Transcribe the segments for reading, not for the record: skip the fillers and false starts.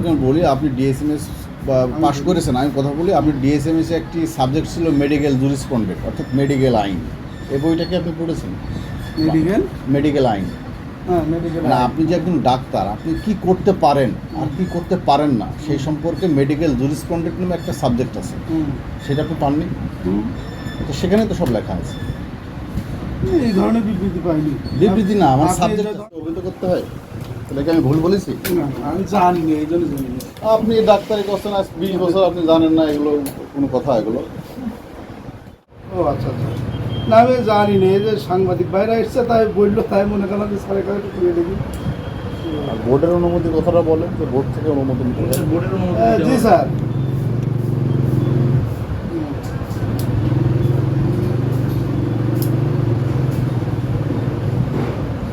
আপনাকে বলি, আপনি ডিএসএমএস বা পাশ করেছেন, আমি কথা বলি, আপনি ডিএসএমএসে একটি সাবজেক্ট ছিল মেডিকেল জুরিসপ্রুডেন্স, অর্থাৎ মেডিকেল আইন। এই বইটাকে আপনি পড়েছেন? মেডিকেল আইন। হ্যাঁ, মেডিকেল না, আপনি যে একজন ডাক্তার, আপনি কি করতে পারেন আর কি করতে পারেন না সেই সম্পর্কে মেডিকেল জুরিসপ্রুডেন্স নামে একটা সাবজেক্ট আছে, সেটা আপনি পাননি? তো সেখানে তো সব লেখা আছে। এই ধরনের বিবৃতি পাইনি। বিবৃতি না, আমার সাবজেক্ট অভিহিত করতে হয়। তাহলে কি আমি ভুল বলেছি? আমি জানি না, এই জন্য জানি না। আপনি ডাক্তারি করছেন আজ 20 বছর, আপনি জানেন না এগুলো কোনো কথা? এগুলো ও আচ্ছা আচ্ছা, না আমি জানি না। এই যে সাংবাদিক বাইরে এসছে তাই বললো, তাই মনে করলাম যে স্যারের কাছে একটু তুলে দেখি। আর বোর্ডের অনুমতির কথাটা বলেন, যে বোর্ড থেকে অনুমতি নিতে হবে। বোর্ডের অনুমতি জি স্যার।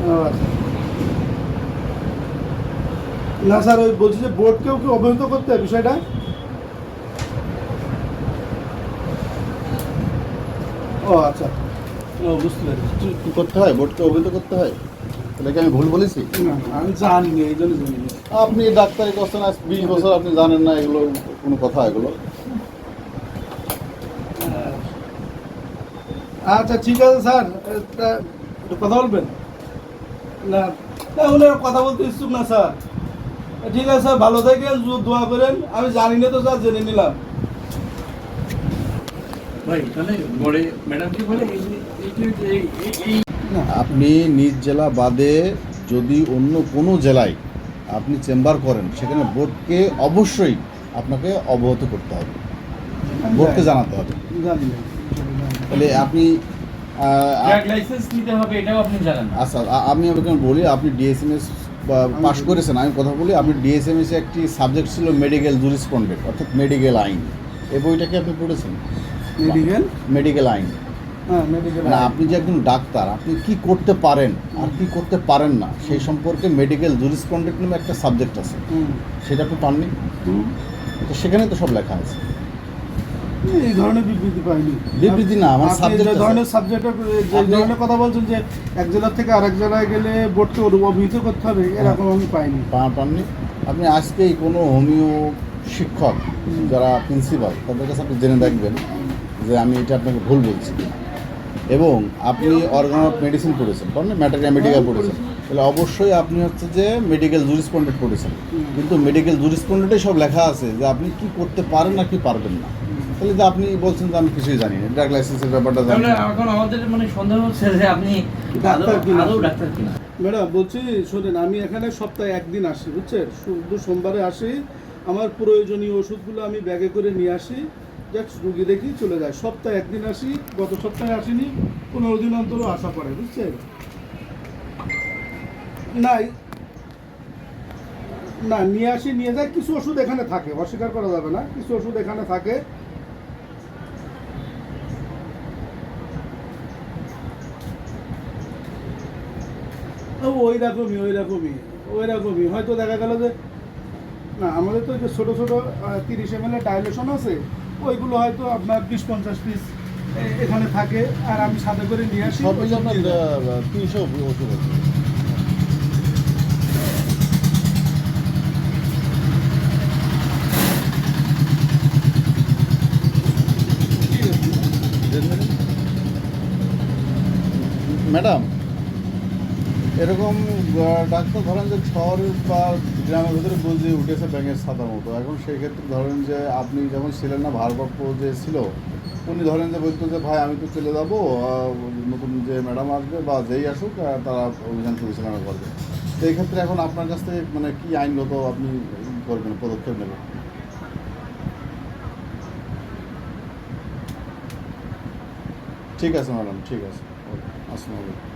ও আচ্ছা। না স্যার, ওই বলছি যে বোর্ডকেও কি অবহিত করতে হয় বিষয়টা? ও আচ্ছা, ও বুঝতে পেরেছি। কি করতে হয়? বোর্ডকে অভিহিত করতে হয়। তাহলে কি আমি ভুল বলেছি? না আমি জানি না, এই জন্য জানি না। আপনি ডাক্তারি করছেন আজ 20 বছর, আপনি জানেন না এগুলো কোনো কথা? এগুলো আচ্ছা ঠিক আছে স্যার, একটু কথা বলবেন? না না, উনি কথা বলতে ইচ্ছুক না স্যার। ঠিক আছে স্যার, ভালো থাকেন, দোয়া করেন। আমি জানি না তো স্যার, জেনে নিলাম। ভাই তাহলে বড়ে ম্যাডাম কি বলে এই আপনি নিজ জেলা বাদে যদি অন্য কোনো জেলায় আপনি চেম্বার করেন, সেখানে বোর্ডকে অবশ্যই আপনাকে অবগত করতে হবে, বোর্ডকে জানাতে হবে। জানি না। তাহলে আপনি ড্রাগ লাইসেন্স নিতে হবে, এটাও আপনি জানেন না? আচ্ছা, আমি আপনাকে বলি, আপনি ডিএসএমএস বা পাশ করেছেন, আমি কথা বলি, আপনি ডিএসএমএসে একটি সাবজেক্ট ছিল মেডিকেল জুরিসপ্রুডেন্স, অর্থাৎ মেডিকেল আইন। এই বইটাকে আপনি পড়েছেন? মেডিকেল আইন। হ্যাঁ, মেডিকেল। না, আপনি যে একজন ডাক্তার, আপনি কি করতে পারেন আর কি করতে পারেন না সেই সম্পর্কে মেডিকেল জুরিসপ্রুডেন্স নামে একটা সাবজেক্ট আছে, সেটা আপনি পাননি? তো সেখানে তো সব লেখা আছে। এই ধরনের বিবৃতি পাইনি। বিবৃতি না, আমার আপনি সাবজেক্ট যে ধরনের সাবজেক্টের যে ধরনের কথা বলছেন যে এক জেলা থেকে আরেক জেলায় গেলে বোর্ডকে অভিহিত করতে হবে, এরকম আমি পাইনি। পাননি? আপনি আজকেই কোনো হোমিও শিক্ষক যারা প্রিন্সিপাল, তাদের কাছে আপনি জেনে দেখবেন যে আমি এটা আপনাকে ভুল বলছি। এবং আপনি অর্গান অফ মেডিসিন পড়েছেন, কারণ ম্যাটারিয়া মেডিকেল পড়েছেন, তাহলে অবশ্যই আপনি হচ্ছে যে মেডিকেল জুরিসপ্রুডেন্স পড়েছেন। কিন্তু মেডিকেল জুরিসপ্রুডেন্সে সব লেখা আছে যে আপনি কি করতে পারেন না কি পারবেন না। তাহলে যে আপনি বলছেন যে আমি কিছুই জানি না, ড্রাগ লাইসেন্সের ব্যাপারটা জানি তাহলে না। এখন আমাদের মানে সন্দেহ হচ্ছে যে আপনি ডাক্তার কিনা। আদৌ ডাক্তার কিনা। ম্যাডাম বলছি, শোনেন, আমি এখানে সপ্তাহে একদিন আসি, বুঝছেন? শুধু সোমবারে আসি। আমার প্রয়োজনীয় ওষুধগুলো আমি ব্যাগে করে নিয়ে আসি, জাস্ট রুগী দেখি চলে যায়। সপ্তাহে একদিন আসি, গত সপ্তাহে আসিনি, 15 দিন অন্তরও আসা পড়ে, বুঝছেন? না না, নিয়ে আসি, নিয়ে যায়। কিছু ওষুধ এখানে থাকে, অস্বীকার করা যাবে না, কিছু ওষুধ এখানে থাকে। ওই রকমই হয়তো দেখা গেল যে, না আমাদের তো যে ছোটো ছোটো 30 ml ডাইলেশন আছে, ওইগুলো হয়তো আপনার 20-50 পিস এখানে থাকে, আর আমি সাথে করে নিয়ে আসি। সব মিলে আপনার 300 ওষুধ আছে। ম্যাডাম, এরকম ডাক্তার ধরেন যে শহরের বা গ্রামের ভিতরে বুঝে উঠেছে ব্যাঙের ছাতার মতো। এখন সেই ক্ষেত্রে ধরেন যে আপনি যখন ছিলেন না, ভারপ্রাপ্ত যে ছিল, উনি ধরেন যে বলতো যে ভাই আমি তো চলে যাবো, নতুন যে ম্যাডাম আসবে বা যেই আসুক তারা অভিযান পরিচালনা করবে। তো এই ক্ষেত্রে এখন আপনার কাছ থেকে মানে কি আইনগত আপনি করবেন, পদক্ষেপ নেবেন? ঠিক আছে ম্যাডাম, ঠিক আছে, আসসালামু আলাইকুম।